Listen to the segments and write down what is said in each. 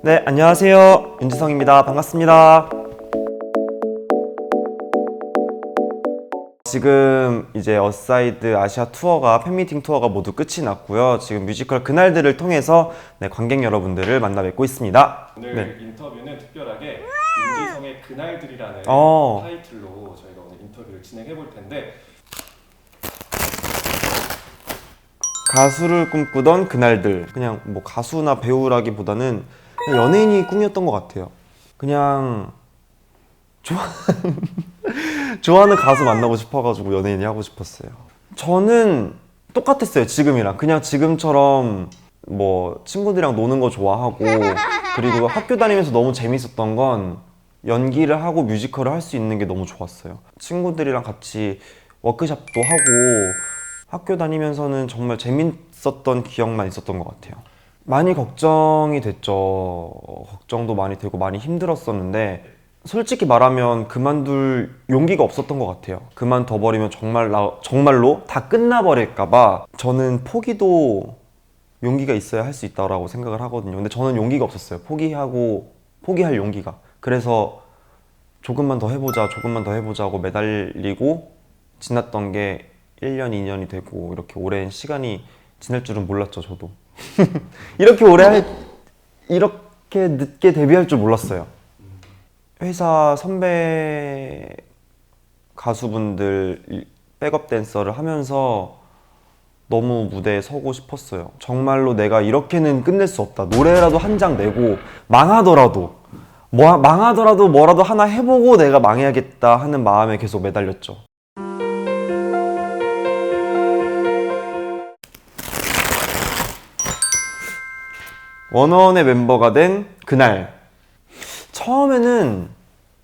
네, 안녕하세요. 윤지성입니다. 반갑습니다. 지금 이제 어사이드 아시아 투어가 팬미팅 투어가 모두 끝이 났고요. 지금 뮤지컬 그날들을 통해서 관객 여러분들을 만나 뵙고 있습니다. 오늘 인터뷰는 특별하게 윤지성의 그날들이라는 타이틀로 저희가 오늘 인터뷰를 진행해 볼 텐데, 가수를 꿈꾸던 그날들. 그냥 뭐 가수나 배우라기보다는 그냥 연예인이 꿈이었던 것 같아요. 그냥 좋아하는 가수 만나고 싶어가지고 연예인이 하고 싶었어요. 저는 똑같았어요. 지금이랑. 그냥 지금처럼 뭐 친구들이랑 노는 거 좋아하고, 그리고 학교 다니면서 너무 재밌었던 건 연기를 하고 뮤지컬을 할 수 있는 게 너무 좋았어요. 친구들이랑 같이 워크숍도 하고 학교 다니면서는 정말 재밌었던 기억만 있었던 것 같아요. 많이 걱정이 됐죠. 걱정도 많이 되고 많이 힘들었었는데, 솔직히 말하면 그만둘 용기가 없었던 것 같아요. 그만둬버리면 정말로 다 끝나버릴까봐 저는 포기도 용기가 있어야 할 수 있다고 생각을 하거든요. 근데 저는 용기가 없었어요. 포기할 용기가. 그래서 조금만 더 해보자고 매달리고 지났던 게 1년, 2년이 되고 이렇게 오랜 시간이 지날 줄은 몰랐죠, 저도. 이렇게 늦게 데뷔할 줄 몰랐어요. 회사 선배 가수분들 백업 댄서를 하면서 너무 무대에 서고 싶었어요. 정말로 내가 이렇게는 끝낼 수 없다. 노래라도 한 장 내고 망하더라도 뭐라도 하나 해보고 내가 망해야겠다 하는 마음에 계속 매달렸죠. 원어원의 멤버가 된 그날, 처음에는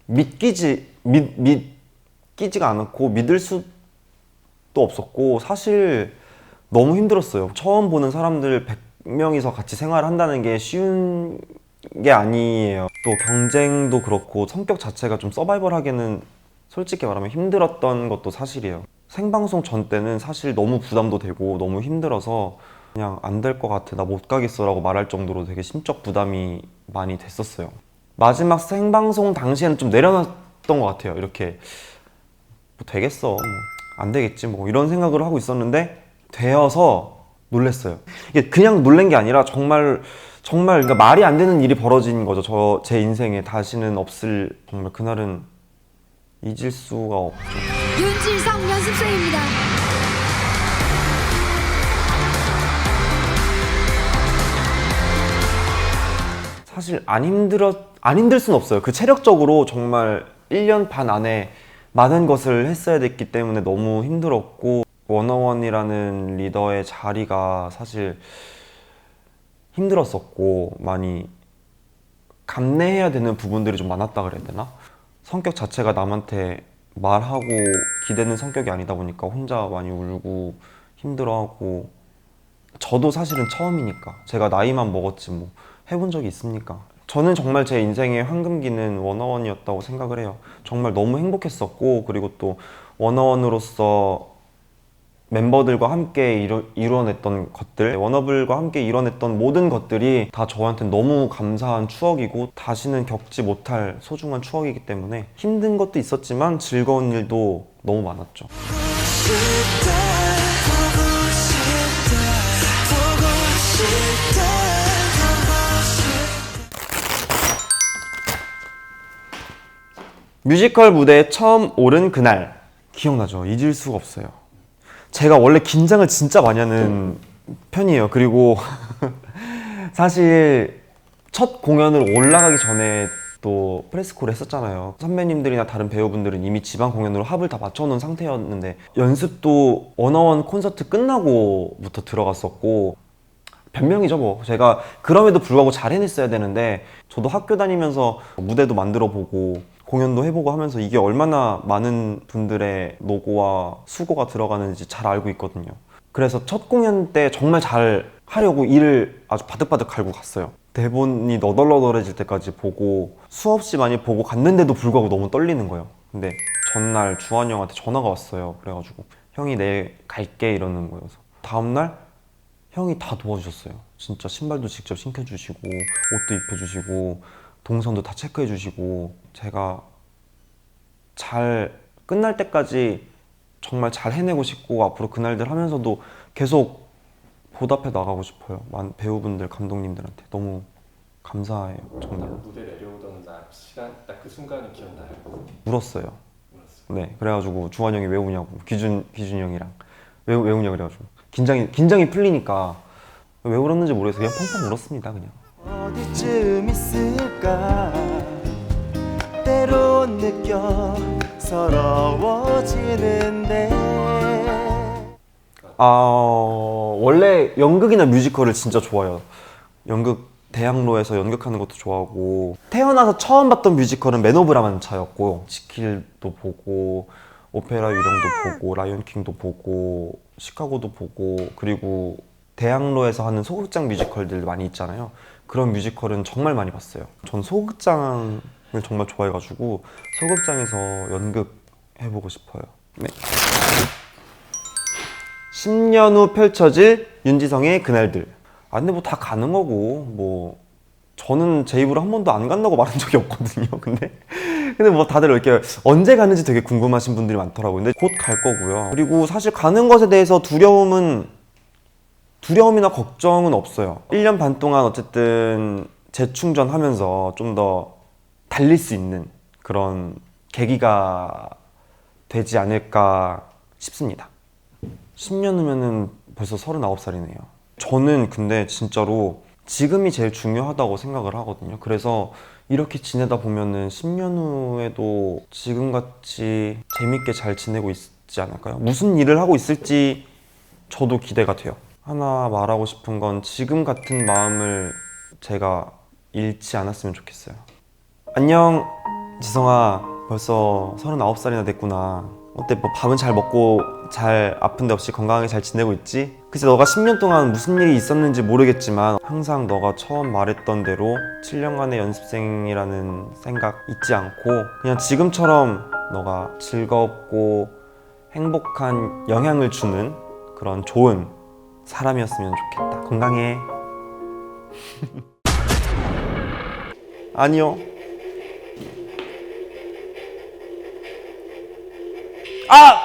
믿기지가 않았고 믿을 수도 없었고, 사실 너무 힘들었어요. 처음 보는 사람들 100명이서 같이 생활을 한다는 게 쉬운 게 아니에요. 또 경쟁도 그렇고 성격 자체가 좀 서바이벌하게는 솔직히 말하면 힘들었던 것도 사실이에요. 생방송 전 때는 사실 너무 부담도 되고 너무 힘들어서 그냥 안 될 것 같아, 나 못 가겠어 라고 말할 정도로 되게 심적 부담이 많이 됐었어요. 마지막 생방송 당시에는 좀 내려놨던 것 같아요. 이렇게 뭐 되겠어, 뭐 안 되겠지, 뭐 이런 생각을 하고 있었는데 되어서 놀랬어요. 이게 그냥 놀란 게 아니라 정말 그러니까 말이 안 되는 일이 벌어진 거죠. 제 인생에 다시는 없을, 정말 그날은 잊을 수가 없죠. 윤지성 연습생입니다. 사실 안 힘들 순 없어요. 그 체력적으로 정말 1년 반 안에 많은 것을 했어야 됐기 때문에 너무 힘들었고, 워너원이라는 리더의 자리가 사실 힘들었었고, 많이 감내해야 되는 부분들이 좀 많았다 그래야 되나? 성격 자체가 남한테 말하고 기대는 성격이 아니다 보니까 혼자 많이 울고 힘들어하고, 저도 사실은 처음이니까, 제가 나이만 먹었지 뭐 해본 적이 있습니까? 저는 정말 제 인생의 황금기는 워너원이었다고 생각을 해요. 정말 너무 행복했었고, 그리고 또 워너원으로서 멤버들과 함께 이뤄냈던 것들, 워너블과 함께 이뤄냈던 모든 것들이 다 저한테 너무 감사한 추억이고 다시는 겪지 못할 소중한 추억이기 때문에 힘든 것도 있었지만 즐거운 일도 너무 많았죠. 뮤지컬 무대에 처음 오른 그날, 기억나죠? 잊을 수가 없어요. 제가 원래 긴장을 진짜 많이 하는 편이에요. 그리고 사실 첫 공연을 올라가기 전에 또 프레스콜을 했었잖아요. 선배님들이나 다른 배우분들은 이미 지방 공연으로 합을 다 맞춰놓은 상태였는데, 연습도 워너원 콘서트 끝나고부터 들어갔었고, 변명이죠 뭐. 제가 그럼에도 불구하고 잘 해냈어야 되는데, 저도 학교 다니면서 무대도 만들어 보고 공연도 해보고 하면서 이게 얼마나 많은 분들의 노고와 수고가 들어가는지 잘 알고 있거든요. 그래서 첫 공연 때 정말 잘 하려고 이를 아주 바득바득 갈고 갔어요. 대본이 너덜너덜해질 때까지 보고 수없이 많이 보고 갔는데도 불구하고 너무 떨리는 거예요. 근데 전날 주한이 형한테 전화가 왔어요. 그래가지고 형이 내일 갈게 이러는 거여서, 다음날 형이 다 도와주셨어요. 진짜 신발도 직접 신겨주시고 옷도 입혀주시고 동선도 다 체크해주시고 제가 잘 끝날 때까지 정말 잘 해내고 싶고 앞으로 그날들 하면서도 계속 보답해 나가고 싶어요. 배우분들, 감독님들한테 너무 감사해요. 정말. 무대 내려오던 날 시간 딱 그 순간이 기억나요? 울었어요. 몰랐어요. 네, 그래가지고 주한 형이 왜 우냐고 기준이 형이랑 왜 우냐 그래가지고 긴장이 풀리니까 왜 울었는지 모르겠어요. 그냥 펑펑 울었습니다. 그냥. 어디쯤 있을까 때론 느껴 서러워지는데 원래 연극이나 뮤지컬을 진짜 좋아해요. 연극 대학로에서 연극하는 것도 좋아하고 태어나서 처음 봤던 뮤지컬은 맨 오브 라만차였고 지킬도 보고 오페라 유령도 보고 라이온킹도 보고 시카고도 보고 그리고 대학로에서 하는 소극장 뮤지컬들 많이 있잖아요. 그런 뮤지컬은 정말 많이 봤어요. 전 소극장을 정말 좋아해가지고 소극장에서 연극 해보고 싶어요. 네. 10년 후 펼쳐질 윤지성의 그날들. 근데 뭐 다 가는 거고 뭐 저는 제 입으로 한 번도 안 간다고 말한 적이 없거든요. 근데 뭐 다들 이렇게 언제 가는지 되게 궁금하신 분들이 많더라고요. 근데 곧 갈 거고요. 그리고 사실 가는 것에 대해서 두려움이나 걱정은 없어요. 1년 반 동안 어쨌든 재충전하면서 좀 더 달릴 수 있는 그런 계기가 되지 않을까 싶습니다. 10년 후면은 벌써 39살이네요. 저는 근데 진짜로 지금이 제일 중요하다고 생각을 하거든요. 그래서 이렇게 지내다 보면은 10년 후에도 지금같이 재밌게 잘 지내고 있지 않을까요? 무슨 일을 하고 있을지 저도 기대가 돼요. 하나 말하고 싶은 건 지금 같은 마음을 제가 잃지 않았으면 좋겠어요. 안녕 지성아, 벌써 39살이나 됐구나. 어때? 뭐 밥은 잘 먹고 잘 아픈 데 없이 건강하게 잘 지내고 있지? 글쎄 너가 10년 동안 무슨 일이 있었는지 모르겠지만 항상 너가 처음 말했던 대로 7년간의 연습생이라는 생각 잊지 않고 그냥 지금처럼 너가 즐겁고 행복한 영향을 주는 그런 좋은 사람이었으면 좋겠다. 건강해. 아니요. 아!